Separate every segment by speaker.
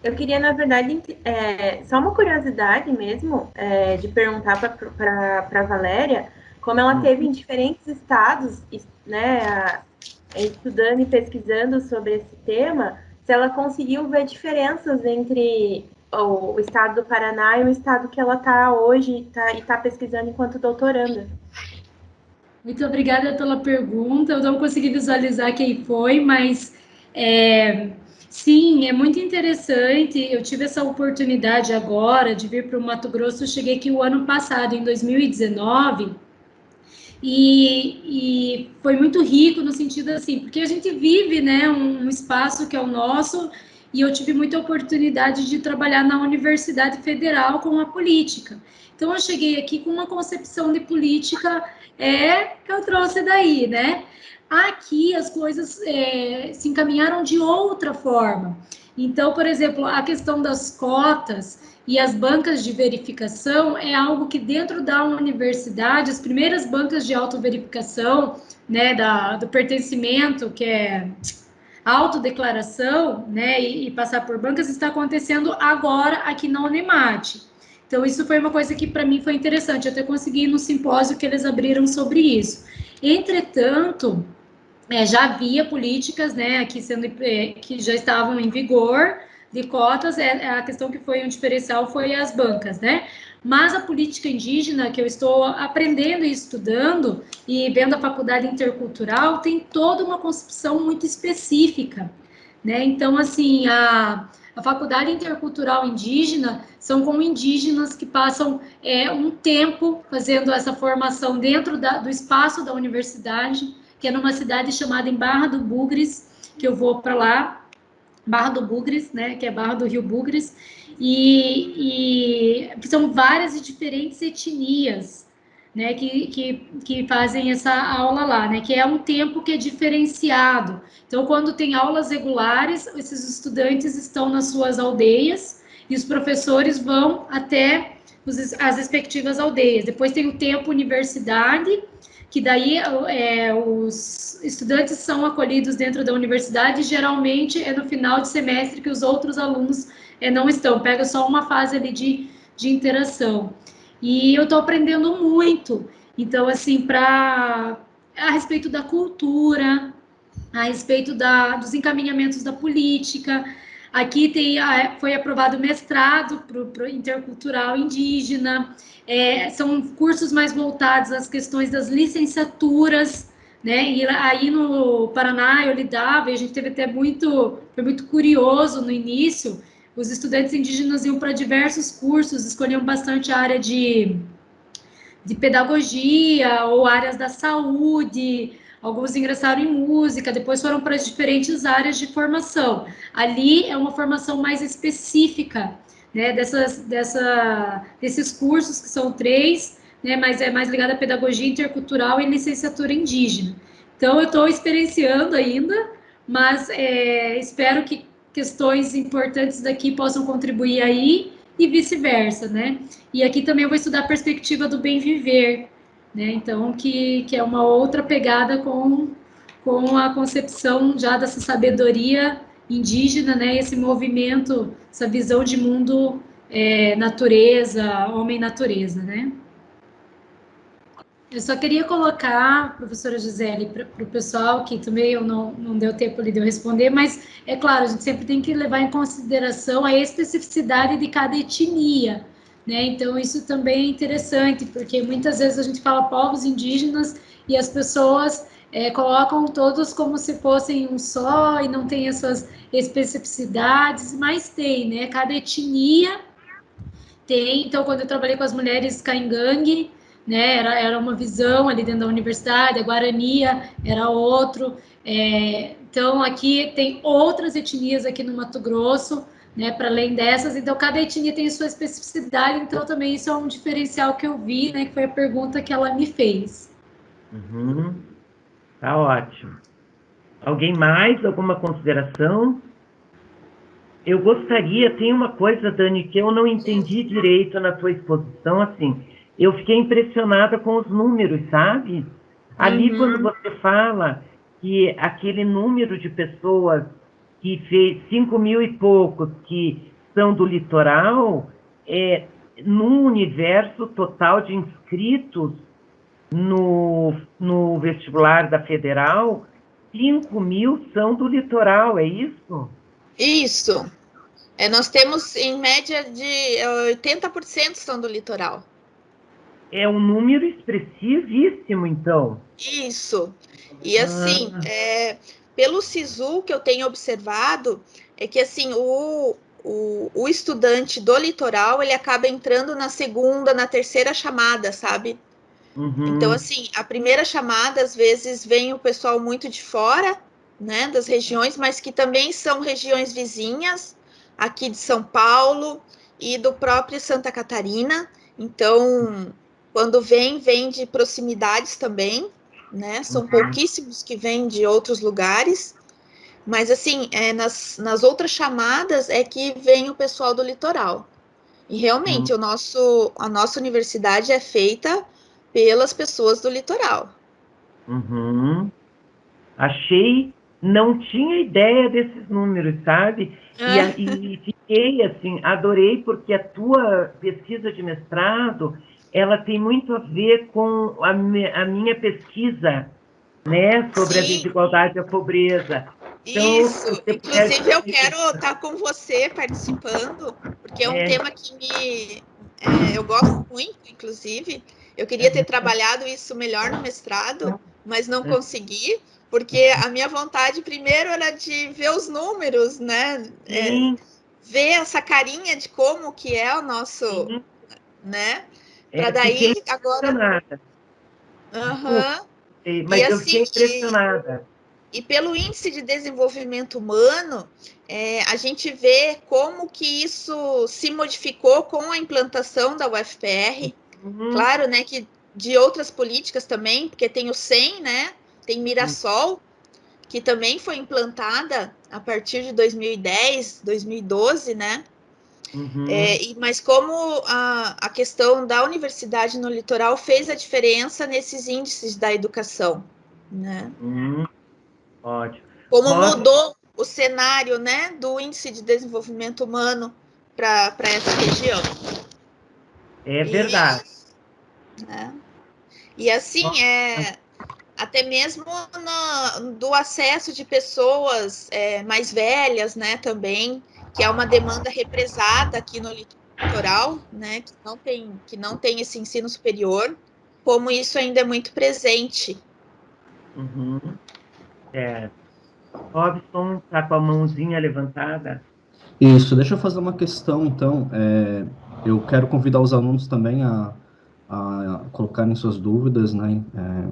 Speaker 1: Eu queria, na verdade, só uma curiosidade mesmo, de perguntar para a Valéria, como ela teve em diferentes estados, né, estudando e pesquisando sobre esse tema, se ela conseguiu ver diferenças entre o estado do Paraná e o estado que ela está hoje e está pesquisando enquanto doutoranda.
Speaker 2: Muito obrigada pela pergunta. Eu não consegui visualizar quem foi, mas sim, é muito interessante. Eu tive essa oportunidade agora de vir para o Mato Grosso. Eu cheguei aqui o ano passado, em 2019, e foi muito rico no sentido assim, porque a gente vive, né, um espaço que é o nosso, e eu tive muita oportunidade de trabalhar na Universidade Federal com a política. Então eu cheguei aqui com uma concepção de política que eu trouxe daí, né? Aqui as coisas se encaminharam de outra forma. Então, por exemplo, a questão das cotas e as bancas de verificação é algo que dentro da universidade, as primeiras bancas de autoverificação, né, do pertencimento, que é autodeclaração, né, e passar por bancas, está acontecendo agora aqui na Unemate. Então, isso foi uma coisa que para mim foi interessante, eu até consegui ir no simpósio que eles abriram sobre isso. Entretanto, já havia políticas, né, aqui sendo que já estavam em vigor de cotas. A questão que foi um diferencial foi as bancas, né? Mas a política indígena que eu estou aprendendo e estudando e vendo a faculdade intercultural tem toda uma concepção muito específica, né? Então, assim, a faculdade intercultural indígena são com indígenas que passam um tempo fazendo essa formação dentro do espaço da universidade, que é numa cidade chamada em Barra do Bugres, que eu vou para lá, Barra do Bugres, né, que é Barra do Rio Bugres, e são várias e diferentes etnias, né, que fazem essa aula lá, né, que é um tempo que é diferenciado. Então, quando tem aulas regulares, esses estudantes estão nas suas aldeias e os professores vão até as respectivas aldeias. Depois tem o tempo universidade, que daí os estudantes são acolhidos dentro da universidade, e geralmente é no final de semestre que os outros alunos não estão, pega só uma fase ali de interação. E eu estou aprendendo muito, então, assim, a respeito da cultura, a respeito dos encaminhamentos da política. Aqui foi aprovado mestrado para o intercultural indígena, são cursos mais voltados às questões das licenciaturas, né? E aí no Paraná eu lidava, e a gente teve até foi muito curioso no início, os estudantes indígenas iam para diversos cursos, escolhiam bastante a área de pedagogia ou áreas da saúde, alguns ingressaram em música, depois foram para as diferentes áreas de formação. Ali é uma formação mais específica, né, desses cursos, que são 3, né, mas é mais ligada à pedagogia intercultural e licenciatura indígena. Então, eu estou experienciando ainda, mas espero que questões importantes daqui possam contribuir aí e vice-versa, né? E aqui também eu vou estudar a perspectiva do bem viver, né? Então, que é uma outra pegada com a concepção já dessa sabedoria indígena, né? Esse movimento, essa visão de mundo, natureza, homem-natureza, né? Eu só queria colocar, professora Gisele, para o pessoal, que também eu não deu tempo ali de eu responder, mas é claro, a gente sempre tem que levar em consideração a especificidade de cada etnia, né? Então, isso também é interessante, porque muitas vezes a gente fala povos indígenas e as pessoas colocam todos como se fossem um só e não tem essas especificidades, mas tem, né? Cada etnia tem. Então, quando eu trabalhei com as mulheres caingangue, né, era uma visão ali dentro da universidade, a Guarania era outro. Então, aqui tem outras etnias aqui no Mato Grosso, né, para além dessas. Então, cada etnia tem a sua especificidade. Então, também isso é um diferencial que eu vi, né, que foi a pergunta que ela me fez.
Speaker 3: Uhum. Tá ótimo. Alguém mais? Alguma consideração? Eu gostaria, tem uma coisa, Dani, que eu não entendi direito na tua exposição, assim, eu fiquei impressionada com os números, sabe? Ali, quando você fala que aquele número de pessoas que fez 5 mil e poucos, que são do litoral, num universo total de inscritos no vestibular da Federal, 5.000 são do litoral, é isso?
Speaker 4: Isso. Nós temos, em média, de 80% são do litoral.
Speaker 3: É um número expressivíssimo, então.
Speaker 4: Isso. E assim, pelo SISU que eu tenho observado, é que assim, o estudante do litoral, ele acaba entrando na segunda, na terceira chamada, sabe? Então, assim, a primeira chamada, às vezes, vem o pessoal muito de fora, né, das regiões, mas que também são regiões vizinhas, aqui de São Paulo e do próprio Santa Catarina. Então, quando vem de proximidades também, né, são pouquíssimos que vêm de outros lugares, mas, assim, nas outras chamadas é que vem o pessoal do litoral. E, realmente, a nossa universidade é feita pelas pessoas do litoral.
Speaker 3: Achei, não tinha ideia desses números, sabe? E fiquei assim, adorei, porque a tua pesquisa de mestrado, ela tem muito a ver com a minha pesquisa, né, sobre a desigualdade e a pobreza. Então,
Speaker 4: isso, inclusive eu quero estar com você participando, porque é um tema que eu gosto muito, inclusive. Eu queria ter trabalhado isso melhor no mestrado, mas não consegui, porque a minha vontade primeiro era de ver os números, né? Ver essa carinha de como que é o nosso, né? Para daí agora.
Speaker 3: Mas eu fiquei impressionada.
Speaker 4: E pelo índice de desenvolvimento humano, a gente vê como que isso se modificou com a implantação da UFPR. Claro, né, que de outras políticas também, porque tem o SEM, né, tem Mirassol, que também foi implantada a partir de 2010, 2012, né? Mas como a questão da universidade no litoral fez a diferença nesses índices da educação, né?
Speaker 3: Ótimo.
Speaker 4: Como mudou o cenário, né, do índice de desenvolvimento humano para essa região.
Speaker 3: É verdade.
Speaker 4: E assim, até mesmo do acesso de pessoas mais velhas, né, também, que é uma demanda represada aqui no litoral, né, que não tem esse ensino superior, como isso ainda é muito presente.
Speaker 3: Robson está com a mãozinha levantada.
Speaker 5: Isso, deixa eu fazer uma questão, então. Eu quero convidar os alunos também a colocarem suas dúvidas, né,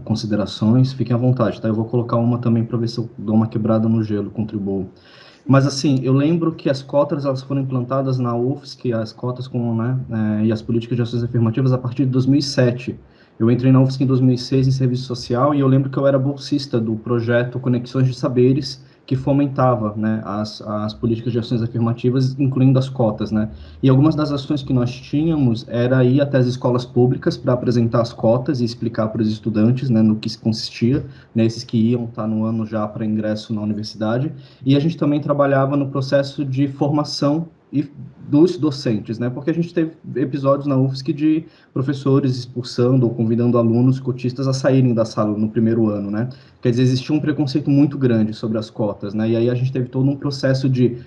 Speaker 5: considerações, fiquem à vontade, tá? Eu vou colocar uma também para ver se eu dou uma quebrada no gelo, contribuo. Mas, assim, eu lembro que as cotas elas foram implantadas na UFSC, as cotas e as políticas de ações afirmativas a partir de 2007. Eu entrei na UFSC em 2006 em serviço social e eu lembro que eu era bolsista do projeto Conexões de Saberes, que fomentava, né, as políticas de ações afirmativas, incluindo as cotas, né? E algumas das ações que nós tínhamos era ir até as escolas públicas para apresentar as cotas e explicar para os estudantes, né, no que se consistia, né, esses que iam estar no ano já para ingresso na universidade. E a gente também trabalhava no processo de formação dos docentes, né? Porque a gente teve episódios na UFSC de professores expulsando ou convidando alunos cotistas a saírem da sala no primeiro ano, né? Quer dizer, existia um preconceito muito grande sobre as cotas, né? E aí a gente teve todo um processo de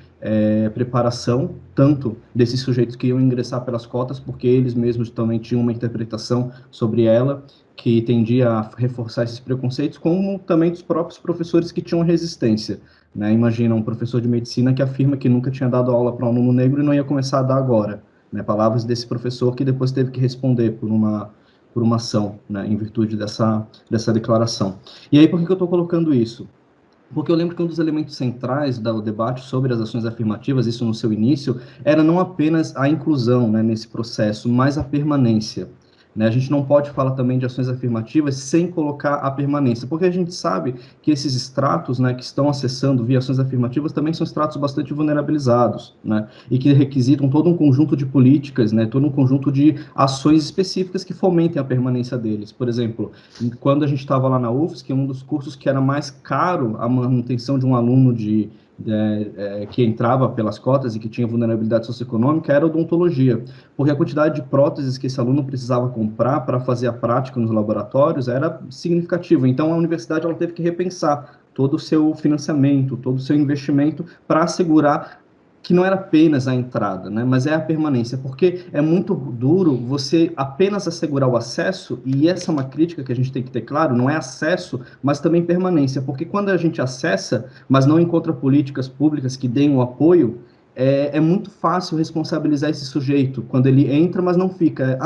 Speaker 5: preparação, tanto desses sujeitos que iam ingressar pelas cotas, porque eles mesmos também tinham uma interpretação sobre ela, que tendia a reforçar esses preconceitos, como também dos próprios professores que tinham resistência, né? Imagina um professor de medicina que afirma que nunca tinha dado aula para um aluno negro e não ia começar a dar agora, né? Palavras desse professor que depois teve que responder por uma ação, né, em virtude dessa declaração. E aí, por que eu estou colocando isso? Porque eu lembro que um dos elementos centrais do debate sobre as ações afirmativas, isso no seu início, era não apenas a inclusão, né, nesse processo, mas a permanência. Né? A gente não pode falar também de ações afirmativas sem colocar a permanência, porque a gente sabe que esses estratos, né, que estão acessando via ações afirmativas também são estratos bastante vulnerabilizados, né, e que requisitam todo um conjunto de políticas, né, todo um conjunto de ações específicas que fomentem a permanência deles. Por exemplo, quando a gente estava lá na UFSC, um dos cursos que era mais caro a manutenção de um aluno de que entrava pelas cotas e que tinha vulnerabilidade socioeconômica era odontologia, porque a quantidade de próteses que esse aluno precisava comprar para fazer a prática nos laboratórios era significativa. Então, a universidade ela teve que repensar todo o seu financiamento, todo o seu investimento para assegurar que não era apenas a entrada, né, mas é a permanência, porque é muito duro você apenas assegurar o acesso, e essa é uma crítica que a gente tem que ter claro, não é acesso, mas também permanência, porque quando a gente acessa, mas não encontra políticas públicas que deem o apoio, é muito fácil responsabilizar esse sujeito, quando ele entra, mas não fica.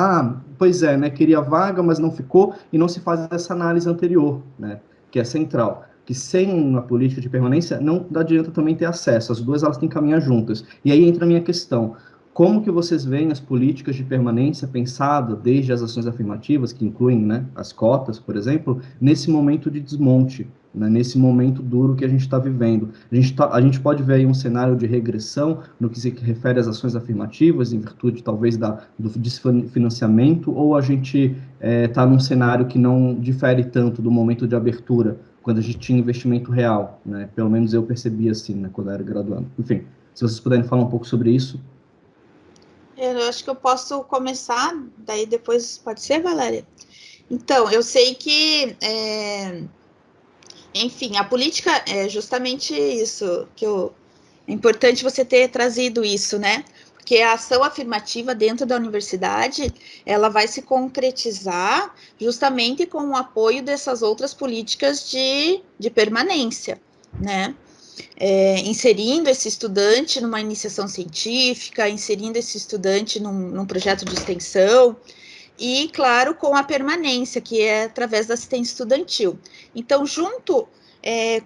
Speaker 5: Pois é, né, queria vaga, mas não ficou, e não se faz essa análise anterior, né, que é central, que sem uma política de permanência não adianta também ter acesso, as duas elas têm que caminhar juntas. E aí entra a minha questão, como que vocês veem as políticas de permanência pensadas desde as ações afirmativas, que incluem, né, as cotas, por exemplo, nesse momento de desmonte, né, nesse momento duro que a gente está vivendo? A gente pode ver aí um cenário de regressão no que se refere às ações afirmativas, em virtude talvez do desfinanciamento, ou a gente está num cenário que não difere tanto do momento de abertura, quando a gente tinha investimento real, né? Pelo menos eu percebi assim, né, quando eu era graduando. Enfim, se vocês puderem falar um pouco sobre isso.
Speaker 4: Eu acho que eu posso começar, daí depois pode ser, Valéria? Então, eu sei que, enfim, a política é justamente isso, é importante você ter trazido isso, né? Porque a ação afirmativa dentro da universidade, ela vai se concretizar justamente com o apoio dessas outras políticas de permanência, né? Inserindo esse estudante numa iniciação científica, inserindo esse estudante num projeto de extensão, e, claro, com a permanência, que é através da assistência estudantil. Então,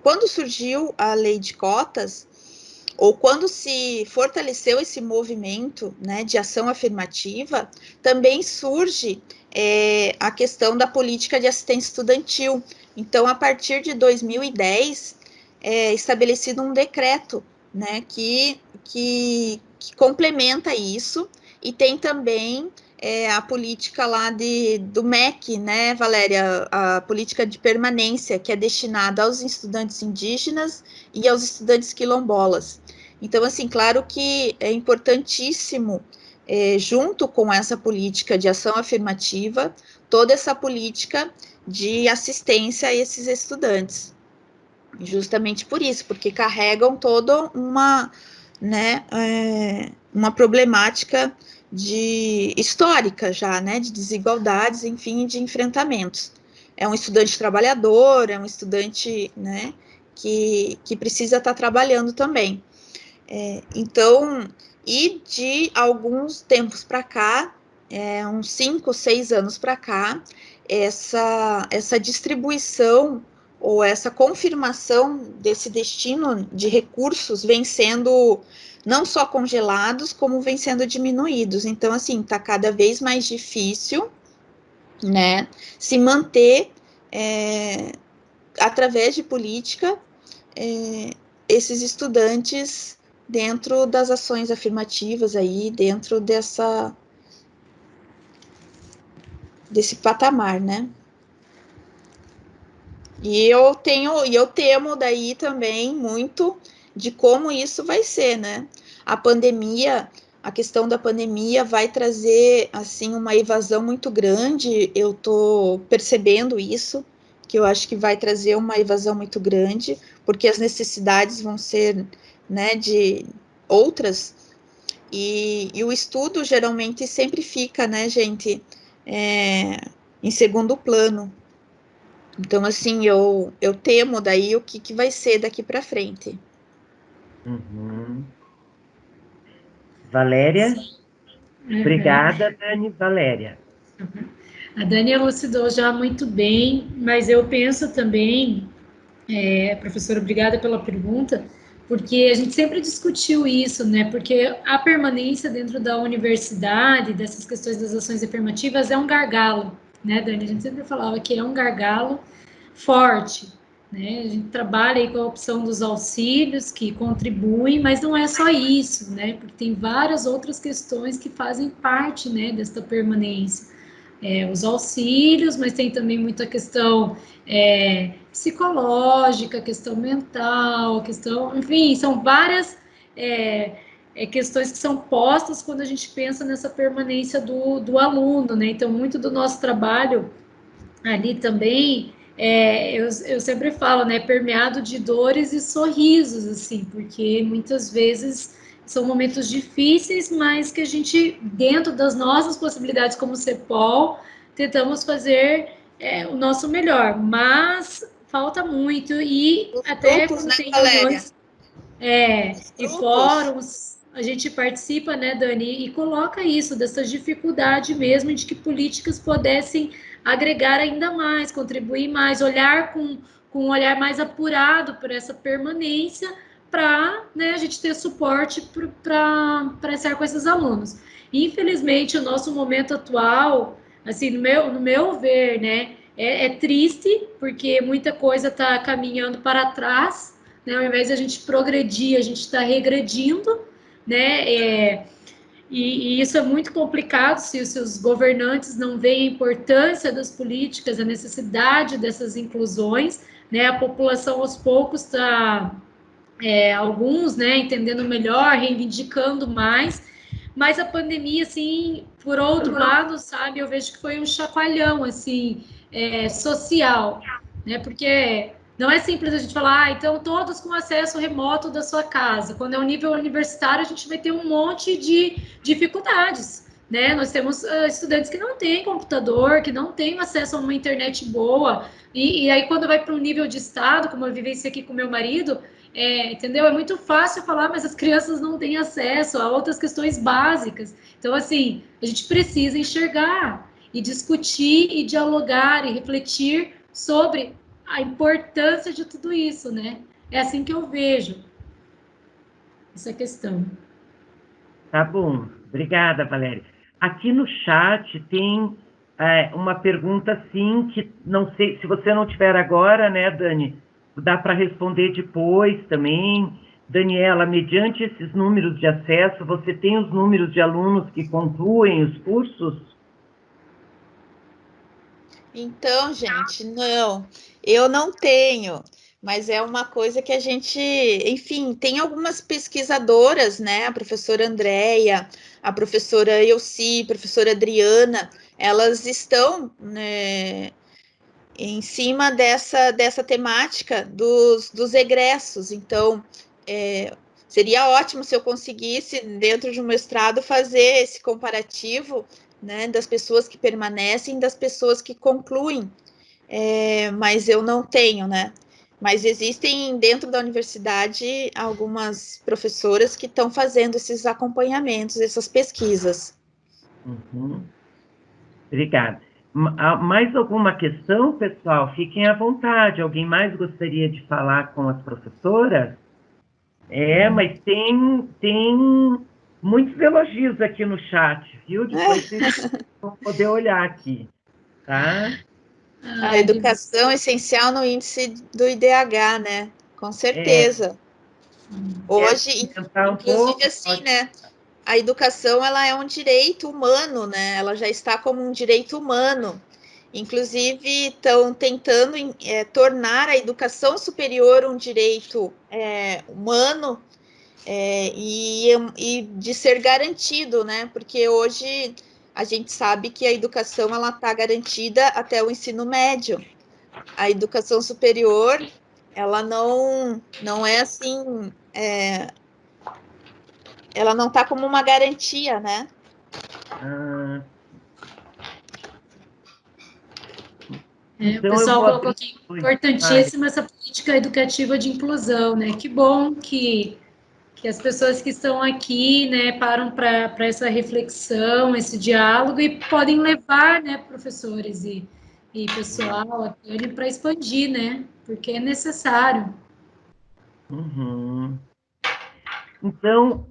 Speaker 4: quando surgiu a lei de cotas, ou quando se fortaleceu esse movimento, né, de ação afirmativa, também surge a questão da política de assistência estudantil. Então, a partir de 2010, é estabelecido um decreto, né, que complementa isso, e tem também a política lá do MEC, né, Valéria, a política de permanência, que é destinada aos estudantes indígenas e aos estudantes quilombolas. Então, assim, claro que é importantíssimo, junto com essa política de ação afirmativa, toda essa política de assistência a esses estudantes. Justamente por isso, porque carregam toda uma, né, uma problemática histórica já, né, de desigualdades, enfim, de enfrentamentos. É um estudante trabalhador, é um estudante, né, que precisa estar trabalhando também. Então, e de alguns tempos para cá, uns 5, 6 anos para cá, essa distribuição ou essa confirmação desse destino de recursos vem sendo não só congelados, como vem sendo diminuídos. Então, assim, está cada vez mais difícil, né, se manter através de política esses estudantes dentro das ações afirmativas aí, dentro desse patamar, né? E eu temo daí também muito de como isso vai ser, né? A questão da pandemia vai trazer, assim, uma evasão muito grande, eu tô percebendo isso, que eu acho que vai trazer uma evasão muito grande, porque as necessidades vão ser, né, de outras, e o estudo geralmente sempre fica, né, gente, em segundo plano. Então, assim, eu temo daí o que vai ser daqui para frente.
Speaker 3: Uhum. Valéria? Obrigada, Dani. Valéria.
Speaker 2: A Dani elucidou já muito bem, mas eu penso também, professora, obrigada pela pergunta, porque a gente sempre discutiu isso, né? Porque a permanência dentro da universidade, dessas questões das ações afirmativas, é um gargalo, né, Dani? A gente sempre falava que é um gargalo forte, né? A gente trabalha aí com a opção dos auxílios, que contribuem, mas não é só isso, né? Porque tem várias outras questões que fazem parte, né, desta permanência. Os auxílios, mas tem também muita questão psicológica, questão mental, enfim, são várias questões que são postas quando a gente pensa nessa permanência do aluno, né? Então, muito do nosso trabalho ali também, eu sempre falo, né, permeado de dores e sorrisos, assim, porque muitas vezes são momentos difíceis, mas que a gente, dentro das nossas possibilidades como CEPOL, tentamos fazer o nosso melhor, mas falta muito, e
Speaker 4: Os
Speaker 2: até
Speaker 4: frutos,
Speaker 2: quando
Speaker 4: né,
Speaker 2: tem
Speaker 4: Valéria?
Speaker 2: reuniões
Speaker 4: Os
Speaker 2: e
Speaker 4: frutos.
Speaker 2: fóruns, a gente participa, né, Dani, e coloca isso, dessa dificuldade mesmo de que políticas pudessem agregar ainda mais, contribuir mais, olhar com um olhar mais apurado para essa permanência, para, né, a gente ter suporte para estar com esses alunos. Infelizmente, o nosso momento atual, assim, no meu ver, né, é triste, porque muita coisa está caminhando para trás, né? Ao invés de a gente progredir, a gente está regredindo, né? E isso é muito complicado se os governantes não veem a importância das políticas, a necessidade dessas inclusões, né? A população aos poucos está, alguns, né, entendendo melhor, reivindicando mais, mas a pandemia, assim, por outro lado, sabe, eu vejo que foi um chacoalhão, assim, social, né, porque não é simples a gente falar, então todos com acesso remoto da sua casa. Quando é um nível universitário, a gente vai ter um monte de dificuldades, né? Nós temos estudantes que não têm computador, que não têm acesso a uma internet boa, e aí quando vai para um nível de estado, como eu vivenciei aqui com meu marido, entendeu? É muito fácil falar, mas as crianças não têm acesso a outras questões básicas. Então, assim, a gente precisa enxergar e discutir e dialogar e refletir sobre a importância de tudo isso, né? É assim que eu vejo essa questão.
Speaker 3: Tá bom. Obrigada, Valéria. Aqui no chat tem uma pergunta, sim, que não sei, se você não tiver agora, né, Dani, dá para responder depois também. Daniela, mediante esses números de acesso, você tem os números de alunos que concluem os cursos?
Speaker 4: Então, gente, não, eu não tenho, mas é uma coisa que a gente, enfim, tem algumas pesquisadoras, né? A professora Andréia, a professora Elci, a professora Adriana, elas estão, né, em cima dessa temática dos egressos. Então, seria ótimo se eu conseguisse, dentro de um mestrado, fazer esse comparativo, né, das pessoas que permanecem, das pessoas que concluem, mas eu não tenho, né? Mas existem dentro da universidade algumas professoras que estão fazendo esses acompanhamentos, essas pesquisas.
Speaker 3: Uhum. Obrigada. Mais alguma questão, pessoal? Fiquem à vontade. Alguém mais gostaria de falar com as professoras? Mas tem muitos elogios aqui no chat, viu? Depois vocês vão poder olhar aqui, tá?
Speaker 4: A educação é essencial no índice do IDH, né? Com certeza. Hoje, inclusive assim, né? A educação, ela é um direito humano, né? Ela já está como um direito humano. Inclusive, estão tentando tornar a educação superior um direito humano e de ser garantido, né? Porque hoje a gente sabe que a educação ela está garantida até o ensino médio. A educação superior, ela não é assim, ela não está como uma garantia, né?
Speaker 2: O pessoal colocou aqui, importantíssima essa política educativa de inclusão, né? Que bom que as pessoas que estão aqui, né, param para essa reflexão, esse diálogo e podem levar, né, professores e pessoal para expandir, né? Porque é necessário.
Speaker 3: Uhum. Então,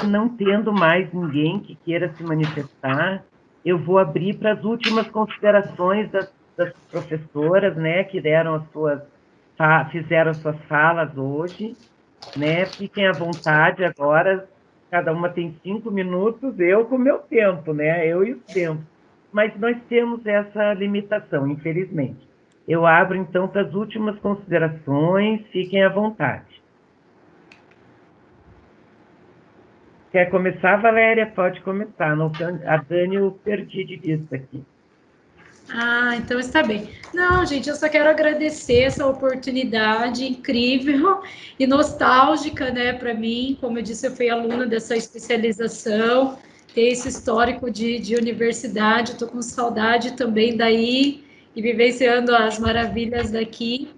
Speaker 3: não tendo mais ninguém que queira se manifestar, eu vou abrir para as últimas considerações das professoras, né, que fizeram as suas falas hoje, né? Fiquem à vontade agora, cada uma tem 5 minutos, eu com o meu tempo, né? Eu e o tempo. Mas nós temos essa limitação, infelizmente. eu abro, então, para as últimas considerações. Fiquem à vontade. Quer começar, Valéria? Pode começar. Não, a Dani eu perdi de vista aqui.
Speaker 2: Ah, então está bem. Não, gente, eu só quero agradecer essa oportunidade incrível e nostálgica, né, para mim. Como eu disse, eu fui aluna dessa especialização, ter esse histórico de universidade, estou com saudade também daí e vivenciando as maravilhas daqui.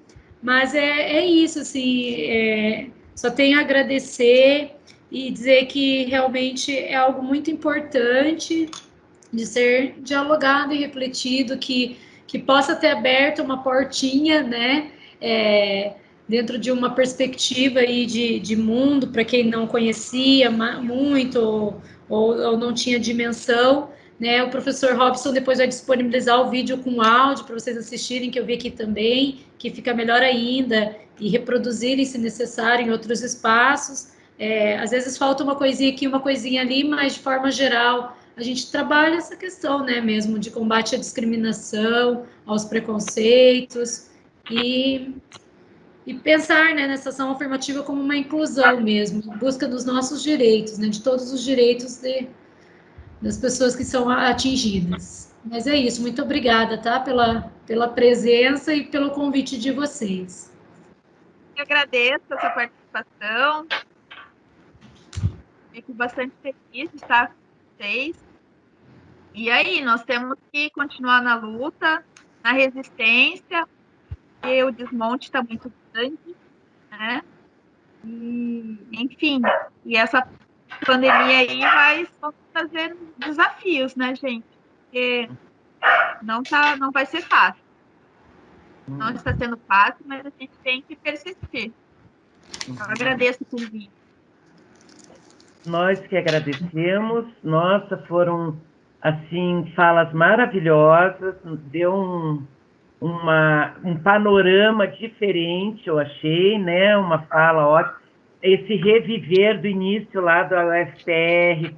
Speaker 2: Mas é isso, assim, só tenho a agradecer e dizer que realmente é algo muito importante de ser dialogado e refletido, que possa ter aberto uma portinha, né, dentro de uma perspectiva aí de mundo, para quem não conhecia muito ou não tinha dimensão, né, o professor Robson depois vai disponibilizar o vídeo com áudio para vocês assistirem, que eu vi aqui também, que fica melhor ainda, e reproduzirem, se necessário, em outros espaços. Às vezes falta uma coisinha aqui, uma coisinha ali, mas de forma geral, a gente trabalha essa questão, né, mesmo de combate à discriminação, aos preconceitos e pensar, né, nessa ação afirmativa como uma inclusão mesmo, em busca dos nossos direitos, né, de todos os direitos das pessoas que são atingidas. Mas é isso, muito obrigada, tá, pela presença e pelo convite de vocês.
Speaker 4: Eu agradeço a sua participação, fico bastante feliz de estar com vocês. E aí, nós temos que continuar na luta, na resistência, porque o desmonte está muito grande, né? E, enfim, e essa pandemia aí vai só trazer desafios, né, gente? Porque não vai ser fácil. Não está sendo fácil, mas a gente tem que persistir. Eu agradeço o convite.
Speaker 3: Nós que agradecemos. Nossa, foram, assim, falas maravilhosas. Deu um panorama diferente, eu achei, né? Uma fala ótima. Esse reviver do início lá do UFPR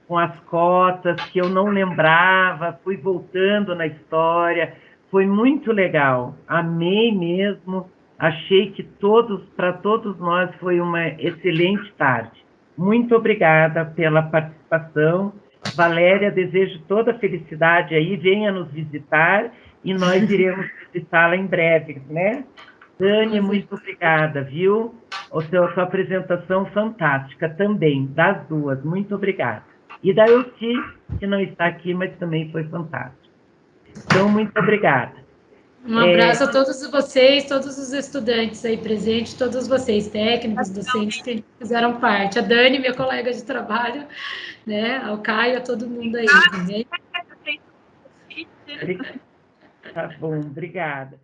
Speaker 3: com as cotas, que eu não lembrava, fui voltando na história, foi muito legal, amei mesmo, achei que para todos nós foi uma excelente tarde. Muito obrigada pela participação. Valéria, desejo toda a felicidade aí, venha nos visitar e nós iremos visitá-la em breve, né? Dani, muito obrigada, viu? A sua apresentação fantástica também, das duas, muito obrigada. E da Elci, que não está aqui, mas também foi fantástico. Então, muito obrigada.
Speaker 2: Um abraço a todos vocês, todos os estudantes aí presentes, todos vocês, técnicos, docentes que fizeram parte. A Dani, minha colega de trabalho, né? Ao Caio, a todo mundo aí também.
Speaker 3: Tá bom, obrigada.